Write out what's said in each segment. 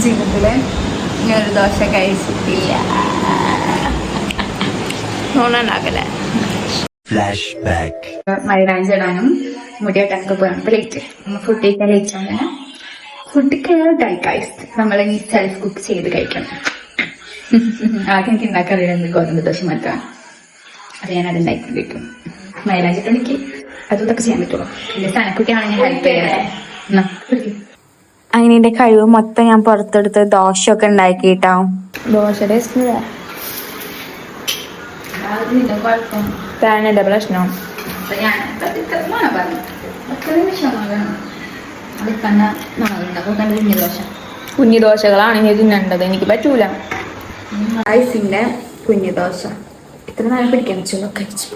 ജീവിതത്തിൽ ഇങ്ങനൊരു ദോശ കഴിച്ചിട്ടില്ല. നോണാകല്ലേ. മൈലാഞ്ചിടാനും മുടിയായിട്ടൊക്കെ പോകാൻ ലേറ്റ്. ഫുഡ് കഴിക്കാൻ ലേറ്റ് ആണ്. ഫുഡ് കഴിക്കാം. നമ്മൾ ഈ സെൽഫ് കുക്ക് ചെയ്ത് കഴിക്കണം. ആദ്യം എനിക്ക് ഉണ്ടാക്കാറില്ല ഗോതമ്പ് ദോശ മാത്രമാണ്. അത് ഞാൻ അത് ഉണ്ടാക്കിക്കൊണ്ടിരിക്കും. മൈലാഞ്ചിട്ടുണ്ടെങ്കിൽ അതും ഇതൊക്കെ ചെയ്യാൻ പറ്റുള്ളൂ. പിന്നെ സനക്കുട്ടിയാണ് ഞാൻ ഹെൽപ്പ് ചെയ്യാൻ. അങ്ങനെ എന്റെ കഴിവ് മൊത്തം ഞാൻ പുറത്തെടുത്ത് ദോശയൊക്കെ ഉണ്ടാക്കിട്ടോ. ദോശ ടേസ്റ്റ് പാനിന്റെ പ്രശ്നം. കുഞ്ഞു ദോശകളാണ് ഞാൻ തിന്നേണ്ടത്. എനിക്ക് പറ്റൂല. റൈസിന്റെ കുഞ്ഞു ദോശ ഇത്ര നേരം പിടിക്കാൻ വെച്ചോളൂ. കഴിച്ചു.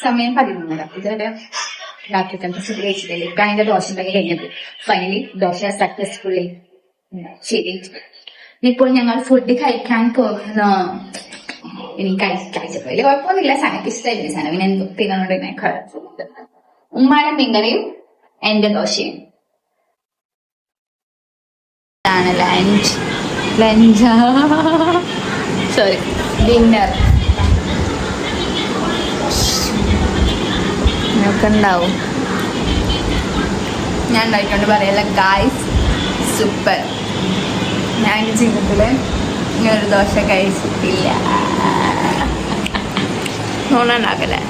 സമയം 11. ഇതുവരെ രാത്രിക്കലത്തെ ഫുഡ് കഴിച്ചിട്ടില്ല. ഇപ്പൊ അതിന്റെ ദോശ ഉണ്ടാക്കി കഴിഞ്ഞത്. ഫൈനലി ദോശ സക്സസ്ഫുള്ളി ശരി. ഇപ്പോൾ ഞങ്ങൾ ഫുഡ് കഴിക്കാൻ പോകുന്നു. ഇനി കഴിച്ചപ്പോ വലിയ കുഴപ്പമൊന്നുമില്ല. സനക്ക് ഇഷ്ടമായില്ല. സനവിന് എന്ത് തിന്നുകൊണ്ട് ഉമ്മാടെ മീൻകറിയും എന്റെ ദോശയും ആണ് ലഞ്ച് സോറി ഡിന്നർ ഒക്കെ ഉണ്ടാവും. ഞാൻ ഉണ്ടായിക്കൊണ്ട് പറയല്ല ഗായ്സ്, സൂപ്പർ. ഞാൻ എൻ്റെ ജീവിതത്തിൽ ഇങ്ങനൊരു ദോശ കഴിച്ചിട്ടില്ല. നോണാകല്ലേ.